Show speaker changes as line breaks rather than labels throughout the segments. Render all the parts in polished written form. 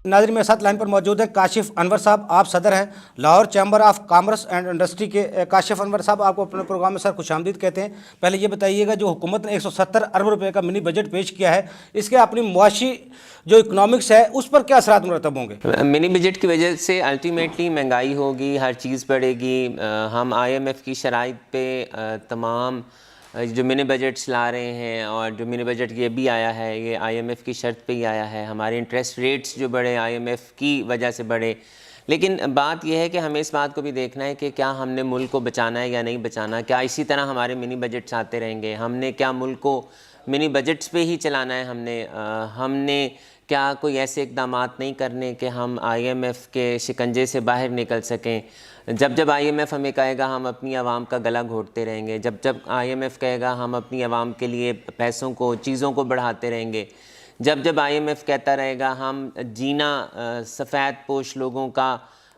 ناظرین میرے ساتھ لائن پر موجود ہیں کاشف انور صاحب، آپ صدر ہیں Lahore chamber of commerce and industry کے۔ کاشف انور صاحب، آپ کو اپنے پروگرام میں سر خوش آمدید کہتے ہیں۔ پہلے یہ بتائیے گا، جو حکومت نے 170 ارب روپے کا منی بجٹ پیش کیا ہے، اس کے اپنی معاشی جو اکنامکس ہے اس پر کیا اثرات مرتب ہوں گے؟
منی بجٹ کی وجہ سے الٹیمیٹلی مہنگائی ہوگی، ہر چیز بڑھے گی۔ ہم آئی ایم ایف کی شرائط پہ تمام جو منی بجٹس لا رہے ہیں، اور جو منی بجٹ یہ بھی آیا ہے یہ آئی ایم ایف کی شرط پہ ہی آیا ہے۔ ہمارے انٹرسٹ ریٹس جو بڑھے آئی ایم ایف کی وجہ سے بڑھے، لیکن بات یہ ہے کہ ہمیں اس بات کو بھی دیکھنا ہے کہ کیا ہم نے ملک کو بچانا ہے یا نہیں بچانا۔ کیا اسی طرح ہمارے منی بجٹس آتے رہیں گے؟ ہم نے کیا ملک کو منی بجٹس پہ ہی چلانا ہے؟ ہم نے کیا کوئی ایسے اقدامات نہیں کرنے کہ ہم آئی ایم ایف کے شکنجے سے باہر نکل سکیں؟ جب آئی ایم ایف ہمیں کہے گا ہم اپنی عوام کا گلا گھونٹتے رہیں گے، جب آئی ایم ایف کہے گا ہم اپنی عوام کے لیے پیسوں کو، چیزوں کو بڑھاتے رہیں گے، جب آئی ایم ایف کہتا رہے گا ہم جینا سفید پوش لوگوں کا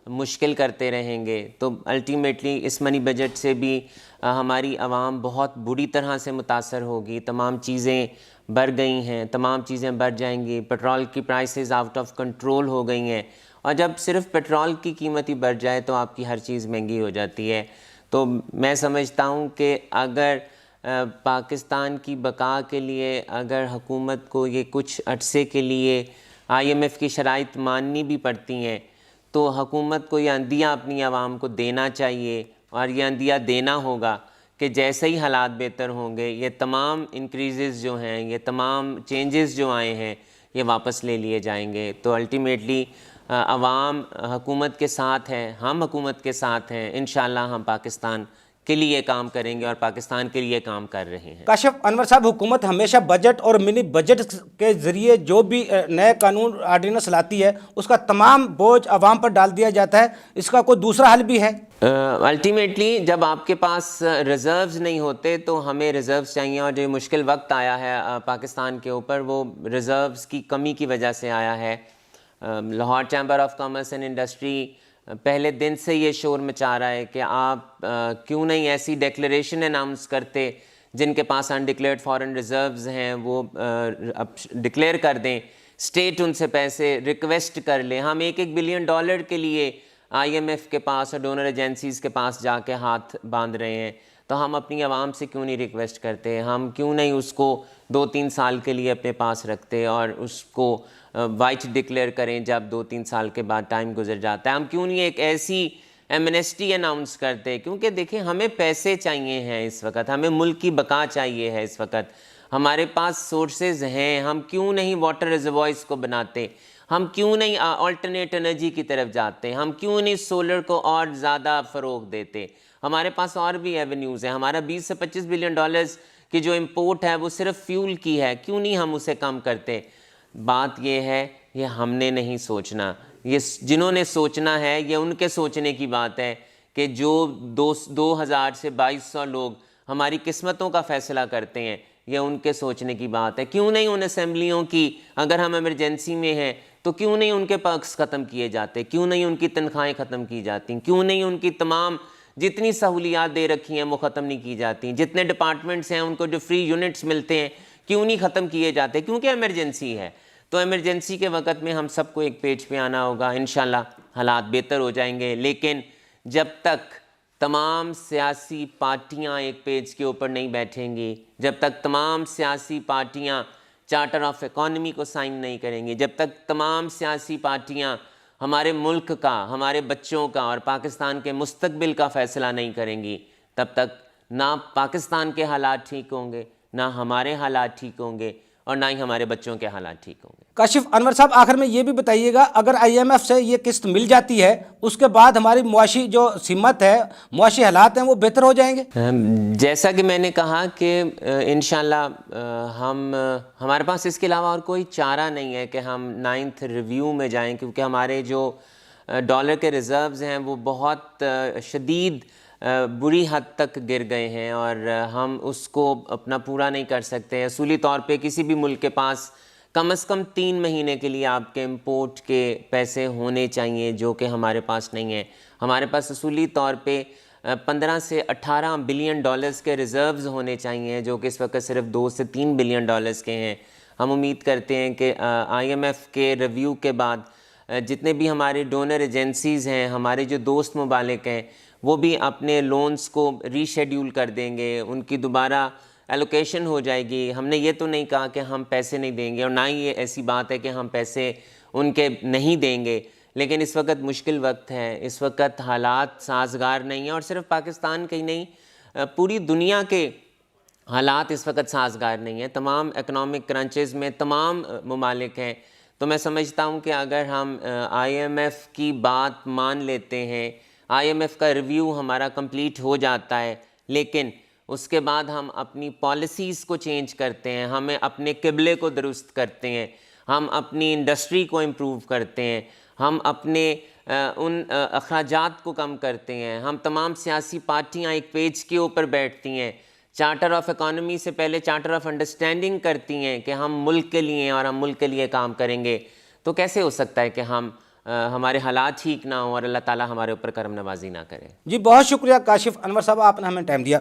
مشکل کرتے رہیں گے، تو الٹیمیٹلی اس منی بجٹ سے بھی ہماری عوام بہت بری طرح سے متاثر ہوگی۔ تمام چیزیں بڑھ گئی ہیں، تمام چیزیں بڑھ جائیں گی۔ پیٹرول کی پرائسز آؤٹ آف کنٹرول ہو گئی ہیں، اور جب صرف پیٹرول کی قیمت ہی بڑھ جائے تو آپ کی ہر چیز مہنگی ہو جاتی ہے۔ تو میں سمجھتا ہوں کہ اگر پاکستان کی بقا کے لیے اگر حکومت کو یہ کچھ عرصے کے لیے آئی ایم ایف کی شرائط ماننی بھی پڑتی ہیں، تو حکومت کو یہ عندیہ اپنی عوام کو دینا چاہیے، اور یہ عندیہ دینا ہوگا کہ جیسے ہی حالات بہتر ہوں گے یہ تمام انکریزز جو ہیں، یہ تمام چینجز جو آئے ہیں یہ واپس لے لیے جائیں گے۔ تو الٹیمیٹلی عوام حکومت کے ساتھ ہے، ہم حکومت کے ساتھ ہیں، انشاءاللہ ہم پاکستان کے لیے کام کریں گے اور پاکستان کے لیے کام کر رہے ہیں۔
کاشف انور صاحب، حکومت ہمیشہ بجٹ اور منی بجٹ کے ذریعے جو بھی نئے قانون آرڈیننس لاتی ہے اس کا تمام بوجھ عوام پر ڈال دیا جاتا ہے، اس کا کوئی دوسرا حل بھی ہے؟
الٹیمیٹلی جب آپ کے پاس ریزروز نہیں ہوتے تو ہمیں ریزروز چاہیے، اور جو مشکل وقت آیا ہے پاکستان کے اوپر وہ ریزروز کی کمی کی وجہ سے آیا ہے۔ Lahore chamber of commerce and industry پہلے دن سے یہ شور مچا رہا ہے کہ آپ کیوں نہیں ایسی ڈیکلیریشن اناؤنس کرتے جن کے پاس انڈکلیئرڈ فارن ریزروز ہیں وہ ڈکلیئر کر دیں، اسٹیٹ ان سے پیسے ریکویسٹ کر لیں۔ ہم $1 بلین کے لیے آئی ایم ایف کے پاس اور ڈونر ایجنسیز کے پاس جا کے ہاتھ باندھ رہے ہیں، تو ہم اپنی عوام سے کیوں نہیں ریکویسٹ کرتے؟ ہم کیوں نہیں اس کو 2-3 سال کے لیے اپنے پاس رکھتے اور اس کو وائٹ ڈکلیئر کریں جب 2-3 سال کے بعد ٹائم گزر جاتا ہے؟ ہم کیوں نہیں ایک ایسی ایمنیسٹی اناؤنس کرتے؟ کیونکہ دیکھیں ہمیں پیسے چاہیے ہیں اس وقت، ہمیں ملک کی بقا چاہیے ہے اس وقت، ہمارے پاس سورسز ہیں۔ ہم کیوں نہیں واٹر ریزروائرز کو بناتے؟ ہم کیوں نہیں آلٹرنیٹ انرجی کی طرف جاتے؟ ہم کیوں نہیں سولر کو اور زیادہ فروغ دیتے؟ ہمارے پاس اور بھی ایونیوز ہیں۔ ہمارا $20 سے $25 بلین کی جو امپورٹ ہے وہ صرف فیول کی ہے، کیوں نہیں ہم اسے کم کرتے؟ بات یہ ہے، یہ ہم نے نہیں سوچنا، یہ جنہوں نے سوچنا ہے یہ ان کے سوچنے کی بات ہے کہ جو 2000 سے 2200 لوگ ہماری قسمتوں کا فیصلہ کرتے ہیں، یہ ان کے سوچنے کی بات ہے۔ کیوں نہیں ان اسمبلیوں کی، اگر ہم ایمرجنسی میں ہیں تو کیوں نہیں ان کے پرکس ختم کیے جاتے؟ کیوں نہیں ان کی تنخواہیں ختم کی جاتی؟ کیوں نہیں ان کی تمام جتنی سہولیات دے رکھی ہیں وہ ختم نہیں کی جاتی؟ جتنے ڈپارٹمنٹس ہیں ان کو جو فری یونٹس ملتے ہیں کیوں نہیں ختم کیے جاتے؟ کیونکہ ایمرجنسی ہے۔ تو ایمرجنسی کے وقت میں ہم سب کو ایک پیج پہ آنا ہوگا، انشاءاللہ حالات بہتر ہو جائیں گے، لیکن جب تک تمام سیاسی پارٹیاں ایک پیج کے اوپر نہیں بیٹھیں گی، جب تک تمام سیاسی پارٹیاں چارٹر آف اکانومی کو سائن نہیں کریں گی، جب تک تمام سیاسی پارٹیاں ہمارے ملک کا، ہمارے بچوں کا اور پاکستان کے مستقبل کا فیصلہ نہیں کریں گی، تب تک نہ پاکستان کے حالات ٹھیک ہوں گے، نہ ہمارے حالات ٹھیک ہوں گے، اور نہ ہی ہمارے بچوں کے حالات ٹھیک ہوں گے۔
کاشف انور صاحب، آخر میں یہ بھی بتائیے گا، اگر آئی ایم ایف سے یہ قسط مل جاتی ہے اس کے بعد ہماری معاشی جو سمت ہے، معاشی حالات ہیں، وہ بہتر ہو جائیں گے؟
جیسا کہ میں نے کہا کہ انشاءاللہ ہمارے پاس اس کے علاوہ اور کوئی چارہ نہیں ہے کہ ہم 9th ریویو میں جائیں، کیونکہ ہمارے جو ڈالر کے ریزروز ہیں وہ بہت شدید بری حد تک گر گئے ہیں، اور ہم اس کو اپنا پورا نہیں کر سکتے۔ اصولی طور پہ کسی بھی ملک کے پاس کم از کم 3 مہینے کے لیے آپ کے امپورٹ کے پیسے ہونے چاہیے، جو کہ ہمارے پاس نہیں ہیں۔ ہمارے پاس اصولی طور پہ 15 سے 18 بلین ڈالرز کے ریزروز ہونے چاہیے، جو کہ اس وقت صرف 2 سے 3 بلین ڈالرز کے ہیں۔ ہم امید کرتے ہیں کہ آئی ایم ایف کے ریویو کے بعد جتنے بھی ہمارے ڈونر ایجنسیز ہیں، ہمارے جو دوست ممالک ہیں، وہ بھی اپنے لونز کو ری شیڈیول کر دیں گے، ان کی دوبارہ ایلوکیشن ہو جائے گی۔ ہم نے یہ تو نہیں کہا کہ ہم پیسے نہیں دیں گے، اور نہ ہی یہ ایسی بات ہے کہ ہم پیسے ان کے نہیں دیں گے، لیکن اس وقت مشکل وقت ہے، اس وقت حالات سازگار نہیں ہیں، اور صرف پاکستان کے ہی نہیں، پوری دنیا کے حالات اس وقت سازگار نہیں ہیں۔ تمام اکنامک کرنچز میں تمام ممالک ہیں۔ تو میں سمجھتا ہوں کہ اگر ہم آئی ایم ایف کی بات مان لیتے ہیں، آئی ایم ایف کا ریویو ہمارا کمپلیٹ ہو جاتا ہے، لیکن اس کے بعد ہم اپنی پالیسیز کو چینج کرتے ہیں، ہمیں اپنے قبلے کو درست کرتے ہیں، ہم اپنی انڈسٹری کو امپروو کرتے ہیں، ہم اپنے ان اخراجات کو کم کرتے ہیں، ہم تمام سیاسی پارٹیاں ایک پیج کے اوپر بیٹھتی ہیں، چارٹر آف اکانومی سے پہلے چارٹر آف انڈرسٹینڈنگ کرتی ہیں کہ ہم ملک کے لیے ہیں اور ہم ملک کے لیے کام کریں گے، تو کیسے ہو سکتا ہے کہ ہمارے حالات ٹھیک نہ ہوں اور اللہ تعالیٰ ہمارے اوپر کرم نوازی نہ کرے؟
جی بہت شکریہ کاشف انور صاحب، آپ نے ہمیں ٹائم دیا۔